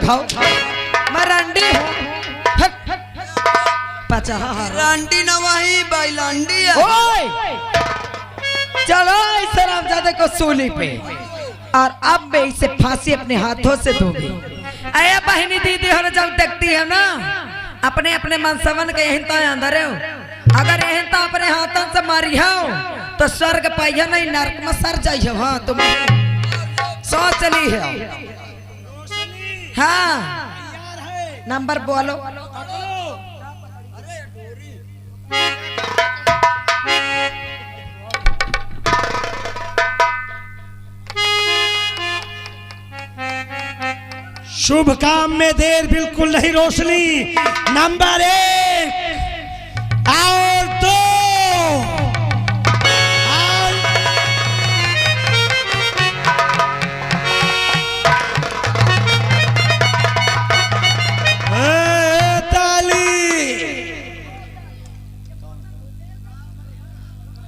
खाओ। मैं रंडी हूँ। रांडी न वही बैलांडी है। चलो इस हरामजादे को सूली पे, और अब मैं इसे फांसी अपने हाथों से दूंगी। अरे बहनी दीदी हो जब देखती है ना अपने अपने मनसवन के यहीं तो अंदर हो, अगर यहीं तो अपने हाथों से मारी हो तो स्वर्ग पाइयो नहीं नरक में सर जाइयो। हाँ तुम सोच ली है। हाँ नंबर बोलो। शुभ काम में देर बिल्कुल नहीं रोशनी। नंबर 1 और 2 ताली।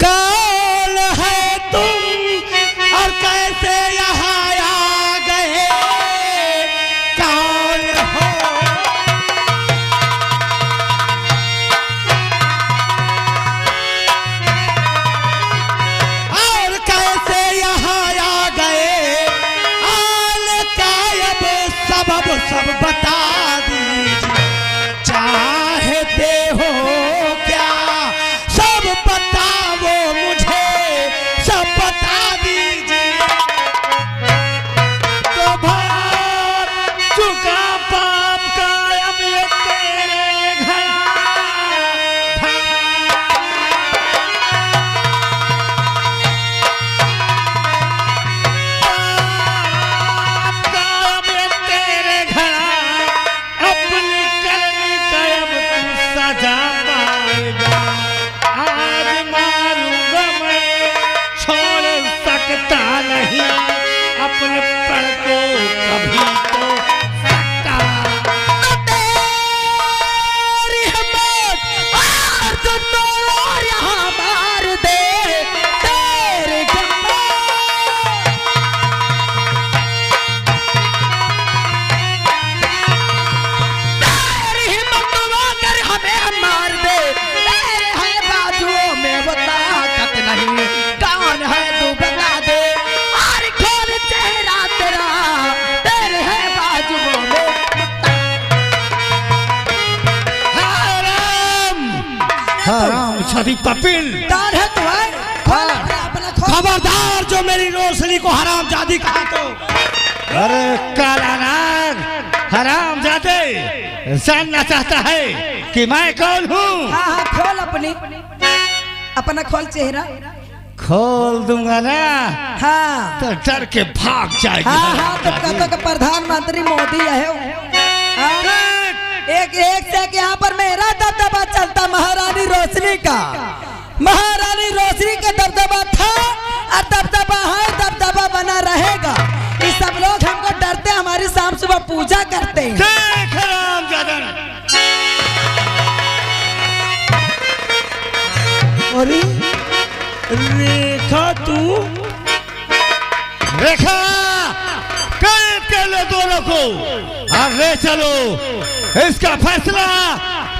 कौन है तुम और कैसे यहाँ आ गए? सब बता दीजिए, चाहते हो क्या? सब बताओ मुझे, सब बता दीजिए। तो भाग चुका पाप का अब ये तेरे घर। अपने पर को कभी तो सकता। तेरी हिम्मत और तो तोड़ यहाँ मार दे। तेरी हिम्मत अगर हमें मार दे। तेरे है बाजुओं में वो ताकत नहीं। कौन है तू बता दे। छवि पपिल खबरदार जो मेरी रोशनी को हराम जादी कहा तो। अरे काला नाग हराम जादे जानना चाहता है कि मैं कौन हूँ? हाँ खोल अपना खोल चेहरा। खोल दूंगा ना। हाँ तो डर के भाग जाएगी। हाँ तो कहते कि प्रधानमंत्री मोदी है। एक से यहाँ पर मेरा दबदबा चलता महारानी रोशनी का। महारानी रोशनी का दबदबा था और दबदबा है, दबदबा बना रहेगा। ये सब लोग हमको डरते, हमारी शाम सुबह पूजा करते हैं। अरे रेखा तू रेखा कैद कर लो दोनों को और ले चलो। इसका फैसला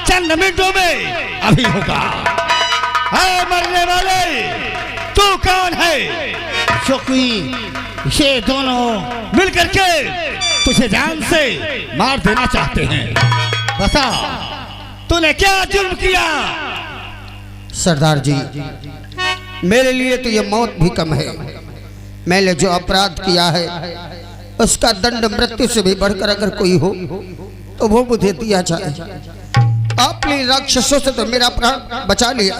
चंद मिनटों में अभी होगा। है मरने वाले तू कौन है? चौकी ये दोनों मिलकर के तुझे जान से मार देना चाहते हैं। बता तूने क्या जुर्म किया? सरदार जी मेरे लिए तो ये मौत भी कम है। मैंने जो अपराध किया है उसका दंड मृत्यु से भी बढ़कर अगर कोई हो तो वो मुझे दिया जाए। आपने राक्षसों से तो मेरा प्राण बचा लिया,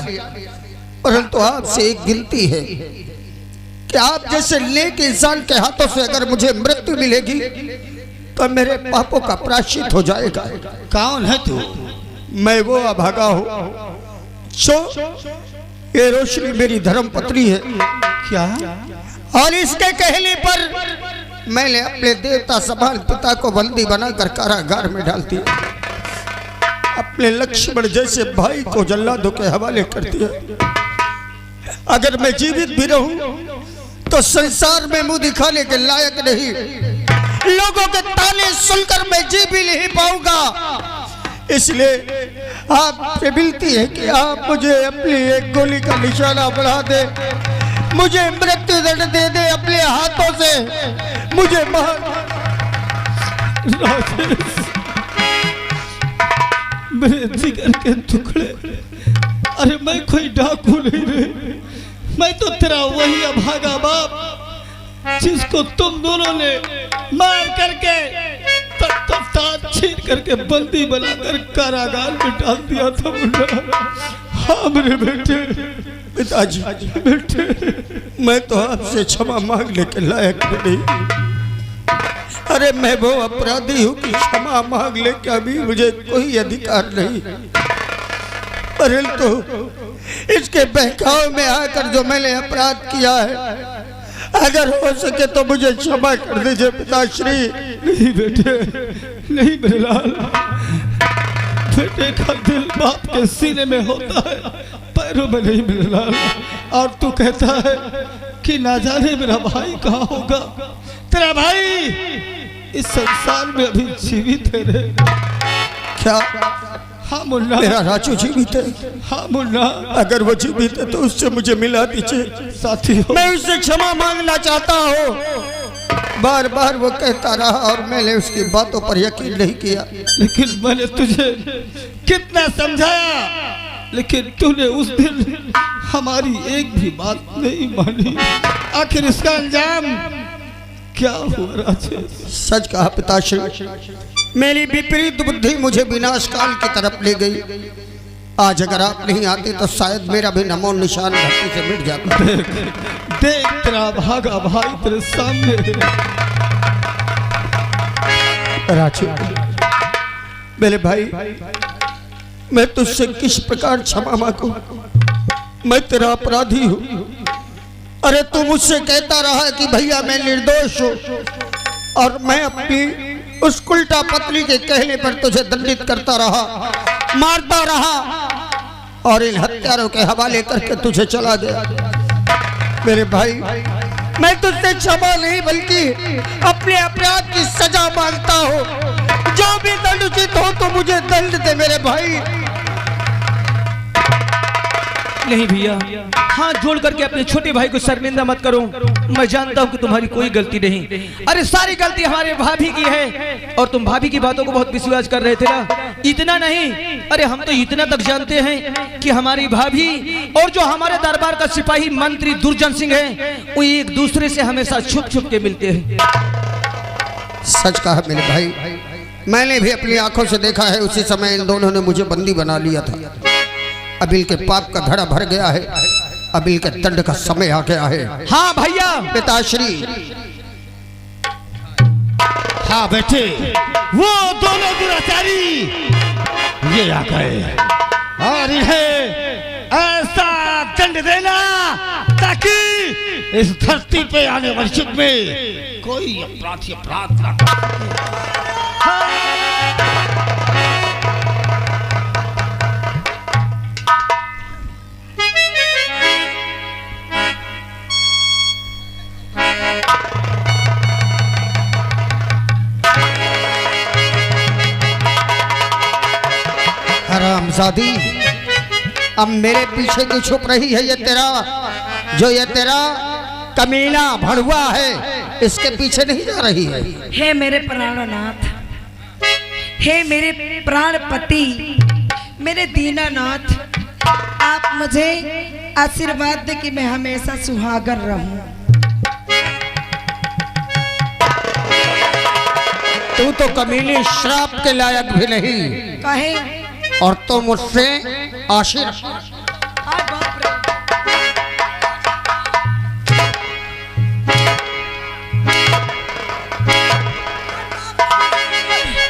परंतु आपसे एक गिनती है कि आप जैसे नेक इंसान के हाथों से अगर मुझे मृत्यु मिलेगी तो मेरे पापों का प्रायश्चित हो जाएगा। कौन है तू? मैं वो अभागा हूँ जो ये रोशनी मेरी धर्म पत्नी है। क्या? और इसके कहने पर मैंने अपने देवता समान पिता को बंदी बनाकर कारागार में डाल दिया। अपने लक्ष्मण जैसे भाई को जल्लादों के हवाले कर दिया। अगर मैं जीवित भी रहूं तो संसार में मुंह दिखाने के लायक नहीं। लोगों के ताने सुनकर मैं जी भी नहीं पाऊंगा। इसलिए आपसे विनती है कि आप मुझे अपनी एक गोली का निशाना बढ़ा दे, मुझे मृत्यु दंड दे दे अपने हाथों से, मुझे मार। मेरे जिगर के टुकड़े, अरे मैं कोई डाकू नहीं रे, मैं तो तेरा वही अभागा बाप जिसको तुम दोनों ने मार करके छीन करके बंदी बनाकर कारागार में डाल दिया था मुन्ना। हाँ मेरे बेटे। पिताजी बेटे, मैं तो आपसे क्षमा मांगने के लायक नहीं। अरे मैं वो अपराधी हूँ कि क्षमा मांगने का भी मुझे कोई अधिकार नहीं, परंतु इसके बहकाव में आकर जो मैंने अपराध किया है, अगर हो सके तो मुझे क्षमा कर दीजिए पिताश्री। नहीं बेटे, नहीं मेरे लाल, बेटे का दिल बाप के सीने में होता है, पैरों में नहीं मेरे लाल। और तू कहता है कि ना जाने मेरा भाई कहाँ होगा। तेरा भाई इस संसार में अभी जीवित है रे। क्या? हाँ मुन्ना, मेरा राजू जीवित है? हाँ मुन्ना, अगर वो जीवित है तो उससे मुझे मिला दीजिए साथी। मैं उससे क्षमा मांगना चाहता हूँ। बार बार वो कहता रहा और मैंने उसकी बातों पर यकीन नहीं किया। लेकिन मैंने तुझे कितना समझाया, लेकिन तूने उस दिन हमारी एक भी बात नहीं मानी। आखिर इसका अंजाम क्या हुआ राजेश? सच कहा पिताश्री, मेरी विपरीत बुद्धि मुझे विनाश काल की तरफ ले गई। आज अगर आप नहीं आते तो शायद मेरा भी नमो निशान धरती से मिट जाता। देख तेरा भागा भाई तेरे सामने। राजू मेरे भाई, मैं तुझसे किस प्रकार क्षमा मांगू? मैं तेरा अपराधी हूँ। अरे तू मुझसे कहता रहा कि भैया मैं निर्दोष हूँ, और मैं अपनी उस उल्टा पत्नी के कहने पर तुझे दंडित करता रहा, मारता रहा और इन हत्यारों के हवाले करके तुझे चला गया। मेरे भाई, मैं तुझसे क्षमा नहीं बल्कि अपने अपराध की सजा मांगता हूँ। जो भी दंड उचित हो तो मुझे दंड दे मेरे भाई। नहीं भैया, हाथ जोड़ करके अपने छोटे भाई को शर्मिंदा मत करो। मैं जानता हूँ कि तुम्हारी कोई गलती नहीं। अरे सारी गलती हमारे भाभी की है, और तुम भाभी की बातों को बहुत विश्वास कर रहे थे ना। इतना नहीं, अरे हम तो इतना तक जानते हैं कि हमारी भाभी और जो हमारे दरबार का सिपाही मंत्री दुर्जन सिंह है, वो एक दूसरे से हमेशा छुप छुप के मिलते हैं। सच कहा मेरे भाई, मैंने भी अपनी आंखों से देखा है। उसी समय इन दोनों ने मुझे बंदी बना लिया था। अबिल के पाप का घड़ा भर गया है, अबिल के दंड का समय आ गया है। हाँ भैया। पिताश्री। हाँ बेटे, वो दोनों दुराचारी ये आ गए और इन्हें ऐसा दंड देना ताकि इस धरती पे आने वाले युग में कोई अपराध ना कर। हरामजादी, अब मेरे पीछे क्यों छुप रही है? ये तेरा कमीना भड़ुआ है, इसके पीछे नहीं जा रही है? हे मेरे प्राणनाथ, हे मेरे प्राणपति, मेरे दीनानाथ, आप मुझे आशीर्वाद दे कि मैं हमेशा सुहागर रहूं। तू तो कमीनी श्राप के लायक भी नहीं, कहे और तो मुझसे आशीर्वाद।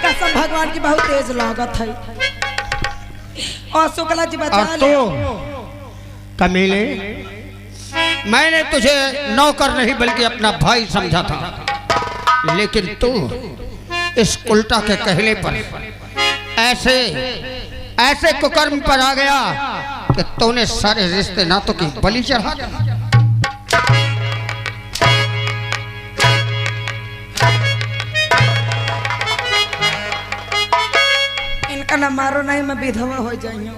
कसम भगवान की बहुत तेज लागत है। और शुक्ला जी बचा और ले। तो कमीने, मैंने तुझे नौकर नहीं बल्कि अपना भाई समझा था, लेकिन तू इस उल्टा के कहने पर ऐसे कुकर्म पर आ गया कि तूने सारे रिश्ते नातों की बलि चढ़ा दी। कहना मारो नहीं मैं विधवा हो जाइयो।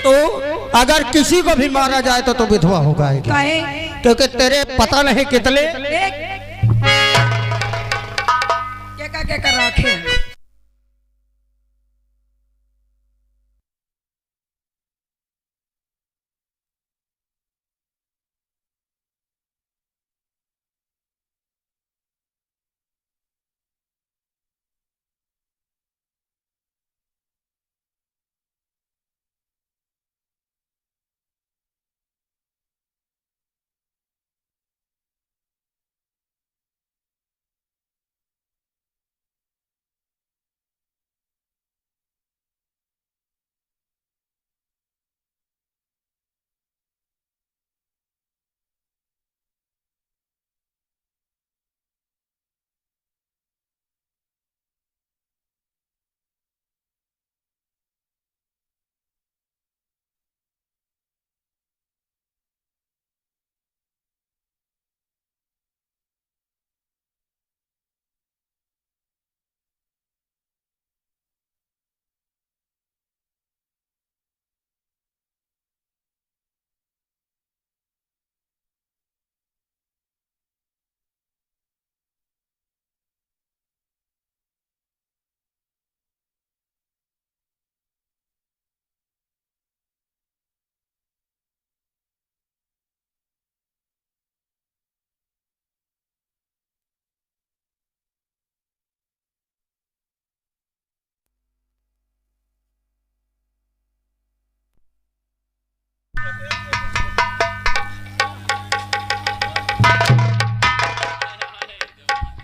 तो अगर किसी को भी मारा जाए तो विधवा होगा काहे? क्योंकि तेरे पता नहीं कितने क्या राखे।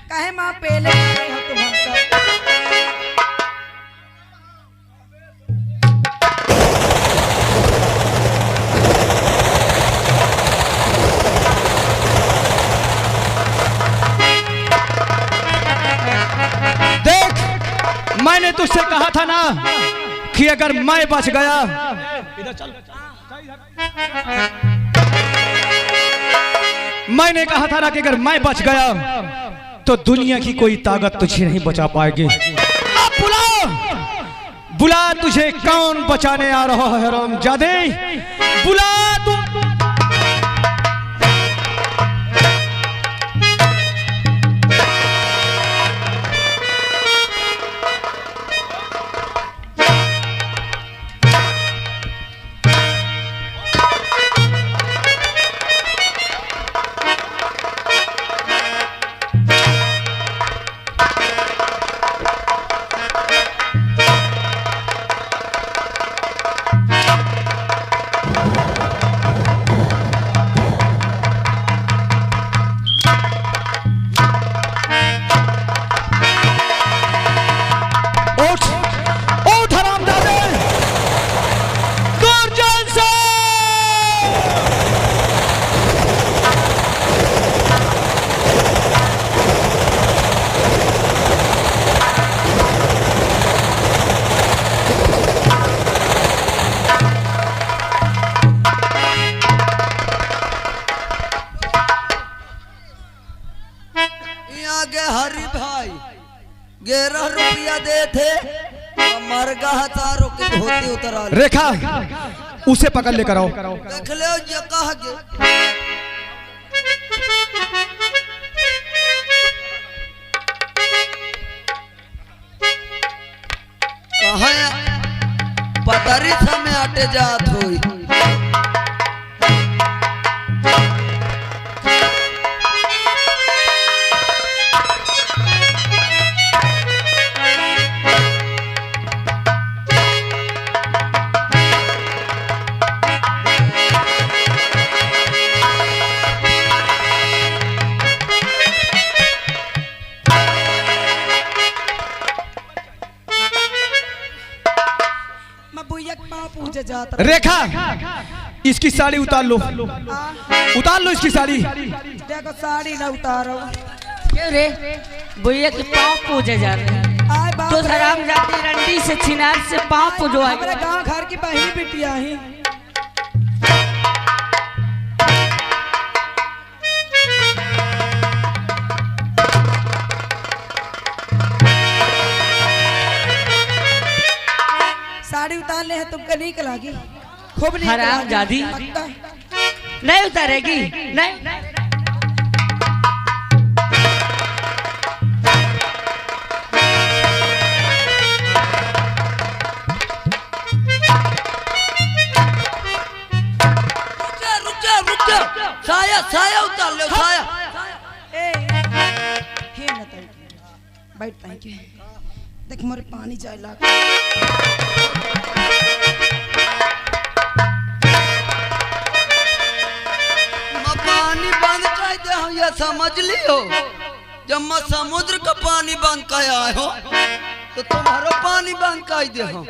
काहे माँ पहले हो तुम हमको। देख मैंने तुझसे कहा था ना कि अगर मैं बच गया, मैंने कहा था ना कि अगर मैं बच गया तो दुनिया की कोई ताकत तुझे नहीं बचा पाएगी। अब बुला बुला, तुझे कौन बचाने आ रहा है हरामजादे, बुला तू। हरी भाई 11 रुपया दे थे, मरगा हजारों की धोती उतरा। रेखा उसे पकड़ लेकर आओ। देख ले ये कहा गे। कहा पतरी समय आटे जात हुई। रेखा इसकी साड़ी उतार लो, उतार लो इसकी साड़ी। देखो साड़ी ना उतारो। क्यों रे भैया के पाँव पूजे जा रहे हैं तो हराम जाती रंडी से छिनार से पाँव पूजवाए। हमारे गांव घर की बहनी बिटिया ही। खूब नीक हराम लागी। जादी। पक्का। नहीं उतारेगी नहीं रुक जा साया साया उतार ले साया। ए हे न तई बैठ तई के देख मोरे पानी चाय ला मैं पानी बंद कर दे हम ये समझ लियो। जब मैं समुद्र का पानी बंद कर आए हो तो तुम्हारा पानी बंद कर दे हो।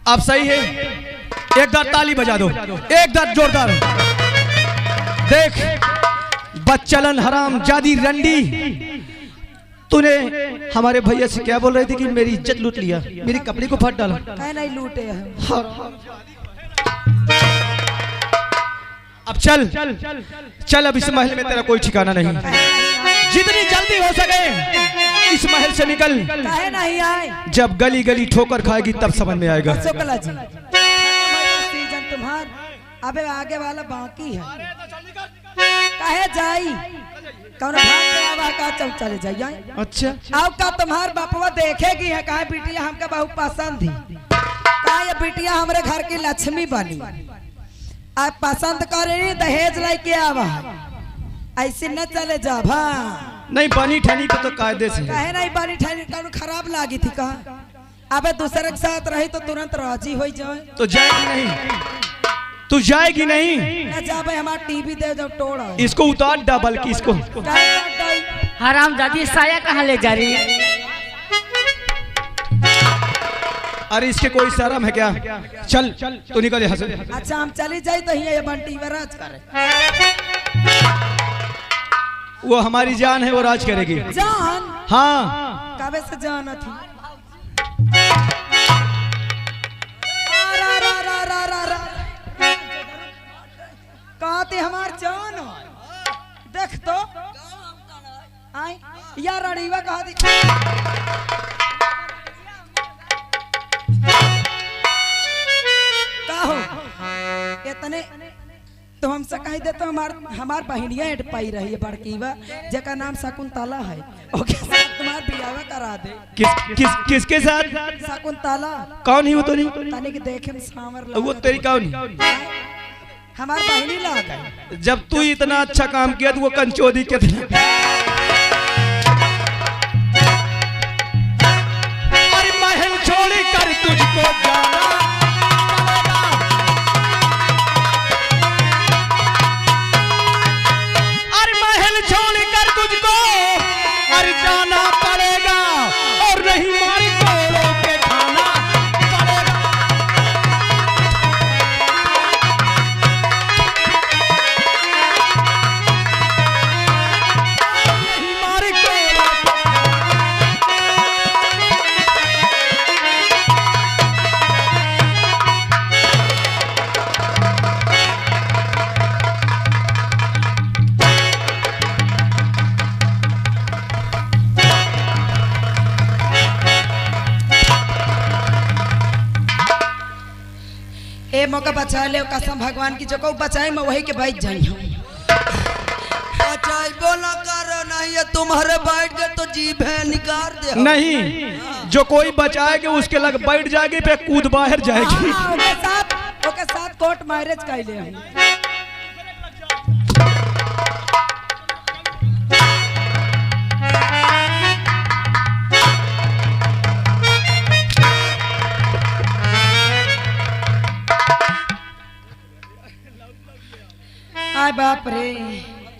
आप सही है, एक बार ताली बजा दो, एक बार जोरदार। देख बच्चलन हराम जादी रंडी, तूने हमारे भैया से क्या बोल रही थी कि मेरी इज्जत लूट लिया, मेरी कपड़े को फाड़ डाला। कहे नहीं लूटे है। अब चल चल, अब इस महल में तेरा कोई ठिकाना नहीं। जितनी जल्दी हो सके इस महल से निकल। कहे नहीं आए। जब गली गली ठोकर खाएगी तब समझ में आएगा। शुक्ला जी सीजन तुम्हार अबे आगे वाला बाकी है। कहे जाई कौन भाग के आवा का चल चले जाइए। अच्छा अब का तुम्हार बापवा देखेगी है कहे बिटिया हमका बहुत पसंद थी। कहा ये बिटिया हमारे घर की लक्ष्मी बनी। आप पसंद करे दहेज लेके आवा, ऐसे न चले जा भा। नहीं बनी ठनी तो कायदे से। कहे नहीं बनी ठनी कौन खराब लागी थी कहा। अबे दूसरे के साथ रही तो तुरंत राजी हो जाए। तो जाएगी नहीं, तू जाएगी नहीं। न जाबे हमारा टीवी दे जाओ टोड़ा। इसको उतार डबल की इसको। हराम जादी साया कहाँ ले जा रही है? अरे इसके कोई शर्म है क्या? चल तू निकल यहाँ से। अच्छा हम चली जाए तो ये बंटी राज करे। वो हमारी जान है, वो राज करेगी। जान? हाँ कबे से जान थी। कहा थे हमार जान देख तो आई यार अड़ीवा कहा थी। कहो इतने तो हमसे कह दे तो हमार बहनिया एड पाई रही है बड़कीवा जका नाम शकुंतला है। ओके साथ तुम्हार बियाह करा दे। किसके साथ? शकुंतला। कौन ही वो? तो नहीं तने के देखे में सांवर वो तेरी कौन? हमार बहनी लाग है। जब तू इतना अच्छा काम किया तो वो कंचोदी के थे। अरे महल छोड़ कर तुझको जाना, अरे महल छोड़ कर तुझको अरे जाना पड़ेगा और नहीं मारी कोड़ों के खाना पड़ेगा। नहीं मारी कोड़ों ए मौका बचा ले कसम भगवान की जो को बचाई मैं वही के बैठ जाई हूं। बचाई बोला करो नहीं है तुम्हारे बैठ गए तो जीभ है निकाल दे। नहीं, जो कोई बचाएगा उसके लग बैठ जाएगी पे कूद बाहर जाएगी। ओके साथ कोर्ट मैरिज कैले हम। आय बाप रे।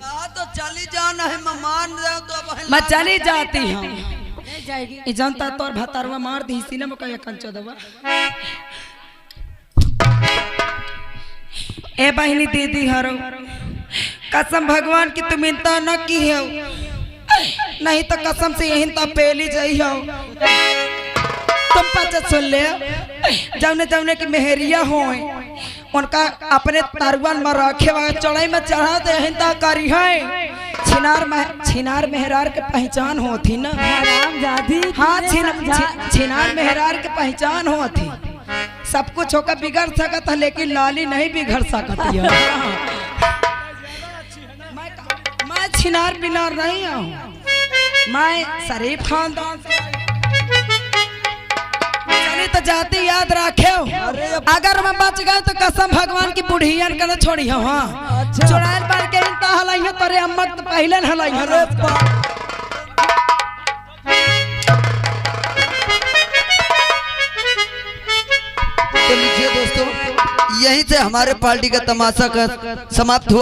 कहा तो चली जाना है मैं मान रहा हूं तो अब मैं चली जाती हूँ। नहीं जाएगी। ई जनता तोर भतरवा मार दी सीने में कहीं कंचो दवा। ए बहनी दीदी हरो कसम भगवान की तुम इंता न की हो, नहीं तो कसम से यही तो पेली जाई हो। तुम पचा सुन ले जौने जौने की मेहरिया हो उनका अपने तारुआन में रखे हुआ चढ़ाई में चढ़ा दे हिंदा करी है। छिनार मेहरार के पहचान होती ना। हराम जादी। हाँ छिनार मेहरार के पहचान होती। सब कुछ होकर बिगड़ सकत है लेकिन लाली नहीं बिगड़ सकती है। मैं छिनार बिनार नहीं हूँ, मैं शरीफ खानदान से। चली तो जाती याद रखे, अगर मैं बच गए तो कसम भगवान की बुढ़ियन कर छोड़ी हो। हाँ चुड़ैल बन के इनता हलाई है तोरे अम्मा तो पहले हलाई है। तो लीजिए दोस्तों, यहीं से हमारे पार्टी का तमाशा का समाप्त हुआ।